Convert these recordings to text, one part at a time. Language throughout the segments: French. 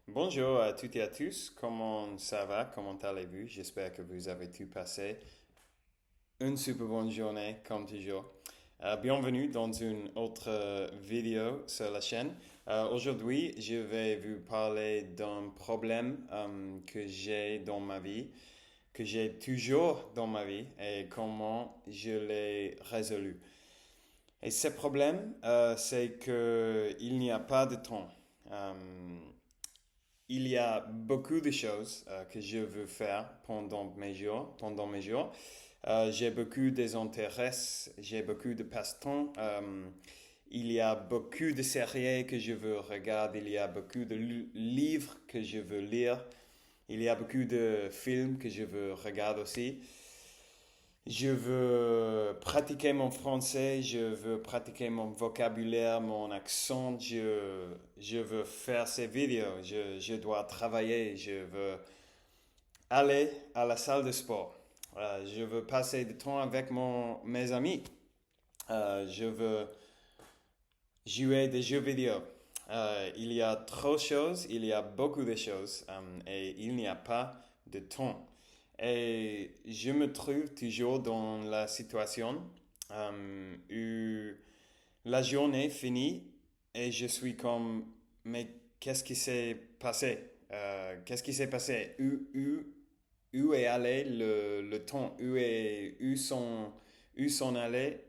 Bonjour à toutes et à tous, comment ça va, comment allez-vous? J'espère que vous avez tout passé une super bonne journée comme toujours. Bienvenue dans une autre vidéo sur la chaîne. Aujourd'hui, je vais vous parler d'un problème que j'ai dans ma vie, que j'ai toujours dans ma vie et comment je l'ai résolu. Et ce problème, c'est que il n'y a pas de temps. Euh, il y a beaucoup de choses que je veux faire pendant mes jours. J'ai beaucoup d'intérêts, j'ai beaucoup de passe-temps. Il y a beaucoup de séries que je veux regarder, il y a beaucoup de livres que je veux lire, il y a beaucoup de films que je veux regarder aussi. Je veux pratiquer mon français, je veux pratiquer mon vocabulaire, mon accent, je veux faire ces vidéos, je dois travailler, je veux aller à la salle de sport. Je veux passer du temps avec mes amis. Je veux jouer des jeux vidéo. Il y a trop de choses, il y a beaucoup de choses et il n'y a pas de temps. Et je me trouve toujours dans la situation où la journée finit et je suis comme, mais qu'est-ce qui s'est passé? Qu'est-ce qui s'est passé? Où est allé le temps? Où sont allés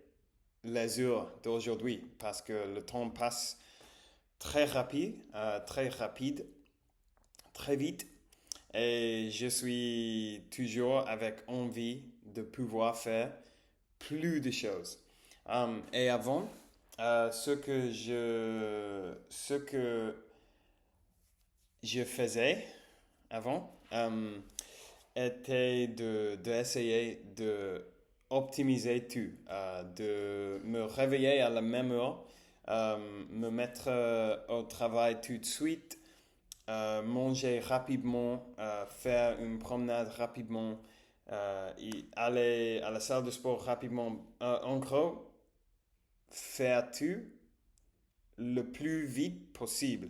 les heures d'aujourd'hui? Parce que le temps passe très rapide, très vite. Et je suis toujours avec envie de pouvoir faire plus de choses. Et avant, ce que je faisais avant était d'essayer de optimiser tout, de me réveiller à la même heure, me mettre au travail tout de suite, manger rapidement, faire une promenade rapidement, aller à la salle de sport rapidement. En gros, faire tout le plus vite possible.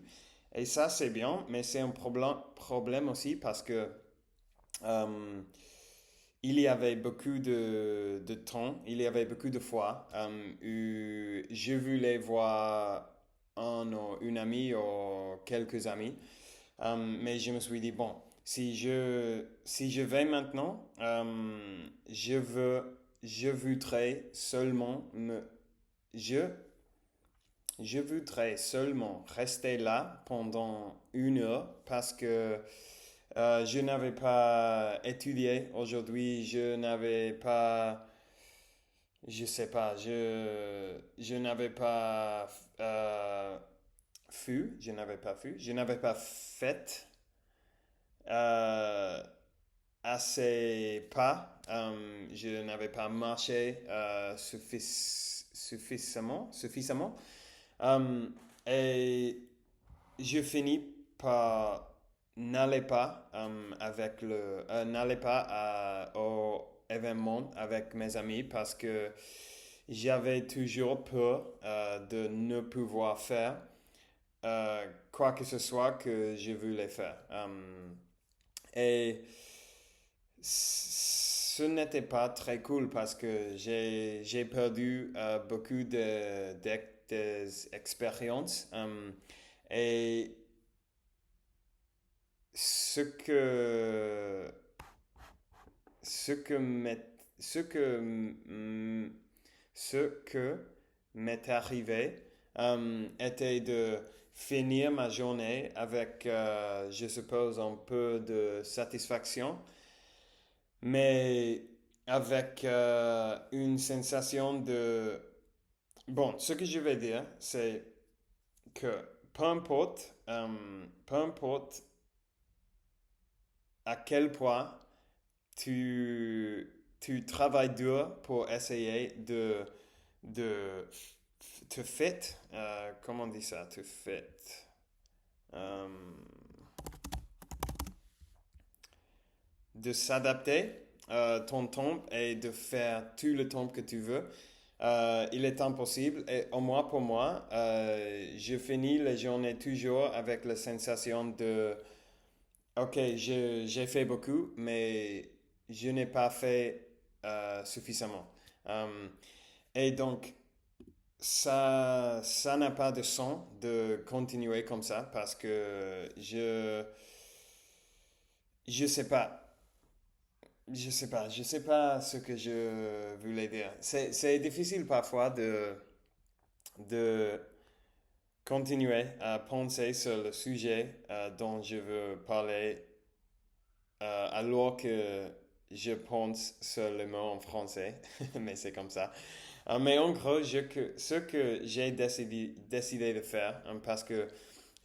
Et ça, c'est bien, mais c'est un problème aussi parce que euh, il y avait beaucoup de temps, il y avait beaucoup de fois où je voulais voir un ou une amie ou quelques amis. Mais je me suis dit, bon, si je vais maintenant, je voudrais seulement je, je voudrais seulement rester là pendant une heure parce que je n'avais pas étudié aujourd'hui, je n'avais pas, je sais pas, je n'avais pas je n'avais pas fait euh, assez pas, je n'avais pas marché suffisamment. Euh, et je finis par n'aller pas au événement avec mes amis parce que j'avais toujours peur de ne pouvoir faire quoi que ce soit que je voulais faire. Et ce n'était pas très cool parce que j'ai perdu beaucoup des expériences. Et ce que ce que m'est ce que mm, ce que m'est arrivé était de finir ma journée avec je suppose un peu de satisfaction, mais avec une sensation de bon, ce que je vais dire c'est que peu importe à quel point tu travailles dur pour essayer de te fait, comment on dit ça, te fait, euh, de s'adapter ton temps et de faire tout le temps que tu veux. il est impossible. Et au moins pour moi, je finis la journée toujours avec la sensation de, OK, j'ai fait beaucoup, mais je n'ai pas fait suffisamment. Euh, et donc, ça n'a pas de sens de continuer comme ça parce que je sais pas. Je sais pas ce que je voulais dire. C'est difficile parfois de continuer à penser sur le sujet dont je veux parler alors que je pense sur le mot en français, mais c'est comme ça. Mais en gros, ce que j'ai décidé de faire, parce que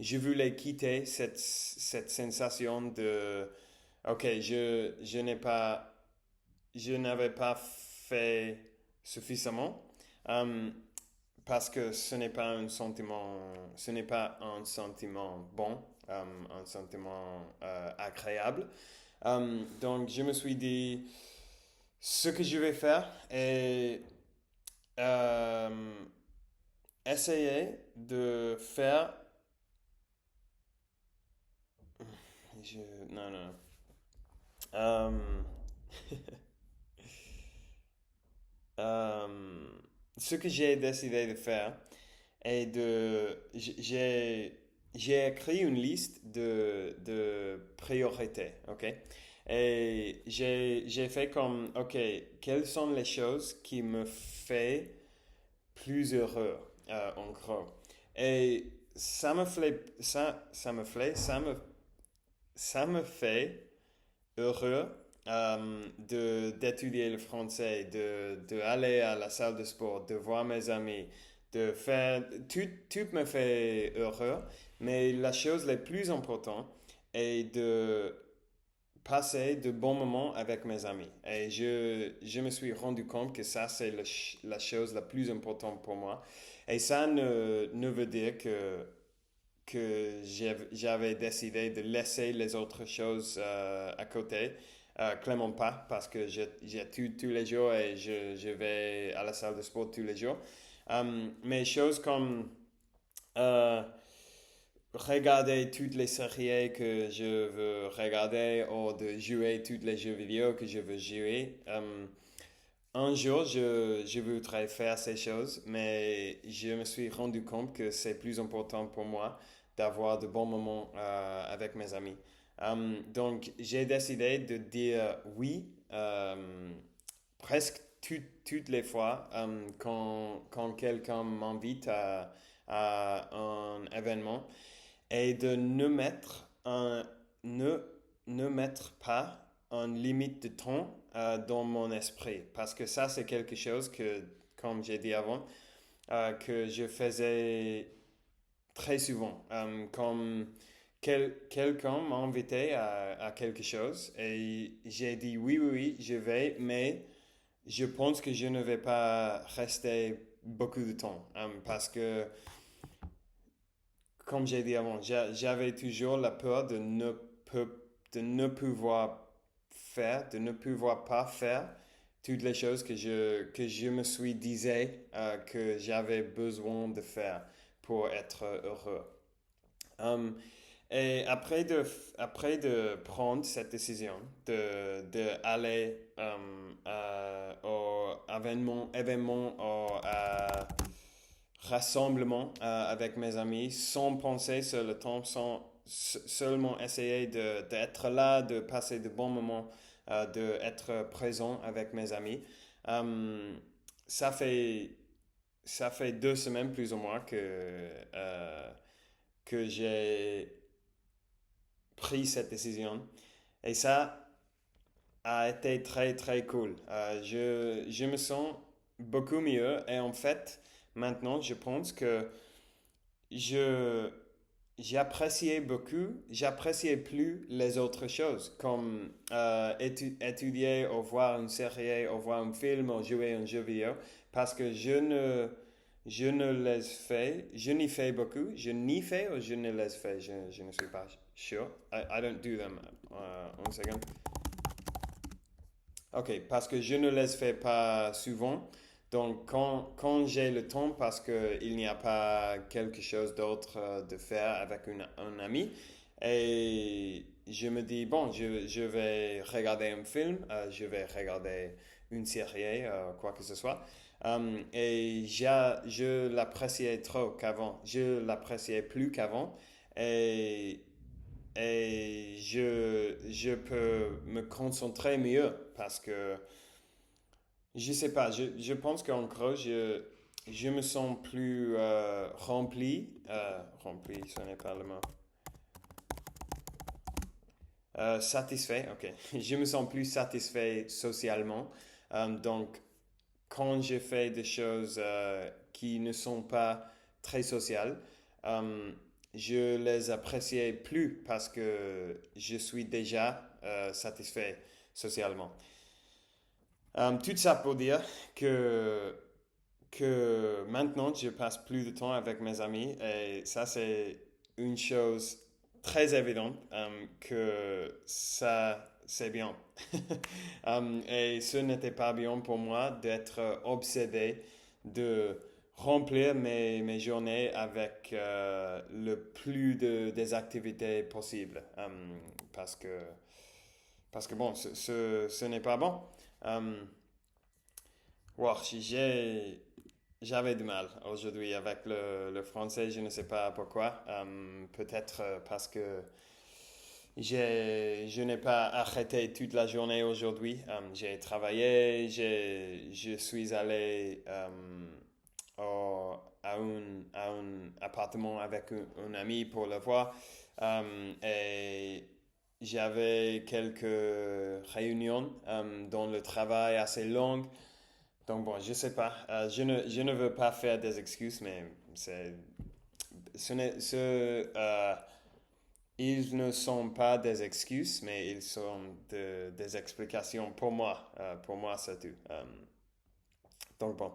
je voulais quitter cette sensation de, OK, je n'avais pas fait suffisamment, euh, parce que ce n'est pas un sentiment bon, un sentiment agréable. Donc, je me suis dit, ce que je vais faire est euh, essayer de faire. Je, non, non. Euh, euh, Ce que j'ai décidé de faire est j'ai écrit une liste de priorités, ok? Et j'ai fait comme, ok, quelles sont les choses qui me font plus heureux, en gros. Et ça me fait heureux d'étudier le français, de aller à la salle de sport, de voir mes amis, de faire... tout me fait heureux, mais la chose la plus importante est de passer de bons moments avec mes amis. Et je me suis rendu compte que ça, c'est la chose la plus importante pour moi. Et ça ne veut dire que j'avais décidé de laisser les autres choses à côté. Clairement pas, parce que j'étudie tous les jours et je vais à la salle de sport tous les jours. Mais choses comme euh, regarder toutes les séries que je veux regarder ou de jouer tous les jeux vidéo que je veux jouer. Un jour, je voudrais faire ces choses, mais je me suis rendu compte que c'est plus important pour moi d'avoir de bons moments avec mes amis. Donc, j'ai décidé de dire oui presque toutes les fois quand quelqu'un m'invite à un événement et de ne, ne mettre pas une limite de temps dans mon esprit. Parce que ça, c'est quelque chose que, comme j'ai dit avant, que je faisais très souvent. Comme quelqu'un m'a invité à quelque chose et j'ai dit oui, oui, oui, je vais, mais je pense que je ne vais pas rester beaucoup de temps. Parce que comme j'ai dit avant, j'avais toujours la peur de ne pouvoir faire, de ne pouvoir pas faire toutes les choses que je me suis disais que j'avais besoin de faire pour être heureux. Um, et après de prendre cette décision de aller au événement au rassemblement avec mes amis sans penser sur le temps, sans seulement essayer d'être là, de passer de bons moments, d'être présent avec mes amis. Euh, ça fait, ça fait 2 semaines plus ou moins que j'ai pris cette décision. Et ça a été très, très cool. Je me sens beaucoup mieux et en fait, maintenant, je pense que je j'appréciais plus les autres choses comme étudier ou voir une série ou voir un film ou jouer à un jeu vidéo parce que je ne les fais, je n'y fais beaucoup, je n'y fais ou je ne les fais, je ne suis pas sûr. I don't do them. One second. Ok, parce que je ne les fais pas souvent. Donc, quand j'ai le temps, parce qu'il n'y a pas quelque chose d'autre de faire avec un ami, et je me dis, bon, je vais regarder un film, je vais regarder une série, quoi que ce soit. Et je l'appréciais trop qu'avant. Je l'appréciais plus qu'avant. Et, je peux me concentrer mieux parce que je sais pas, je pense qu'en gros, je me sens plus rempli, ce n'est pas le mot. Satisfait, ok. Je me sens plus satisfait socialement. Donc, quand je fais des choses qui ne sont pas très sociales, euh, je les apprécie plus parce que je suis déjà satisfait socialement. Tout ça pour dire que maintenant, je passe plus de temps avec mes amis et ça, c'est une chose très évidente que ça, c'est bien. Et ce n'était pas bien pour moi d'être obsédé de remplir mes journées avec le plus des activités possibles. Parce que, bon, ce n'est pas bon. Euh, wow, j'avais du mal aujourd'hui avec le français, je ne sais pas pourquoi. Peut-être parce que je n'ai pas arrêté toute la journée aujourd'hui. J'ai travaillé, je suis allé à un appartement avec un ami pour le voir. Et j'avais quelques réunions dans le travail assez longues. Donc bon, je sais pas. Je ne veux pas faire des excuses, mais c'est, ce n'est, ils ne sont pas des excuses, mais ils sont des explications pour moi. Pour moi, c'est tout. Donc bon.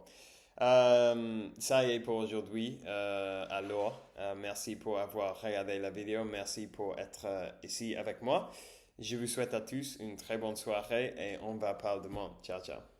Ça y est pour aujourd'hui. Alors, merci pour avoir regardé la vidéo. Merci pour être ici avec moi. Je vous souhaite à tous une très bonne soirée et on va parler demain. Ciao, ciao.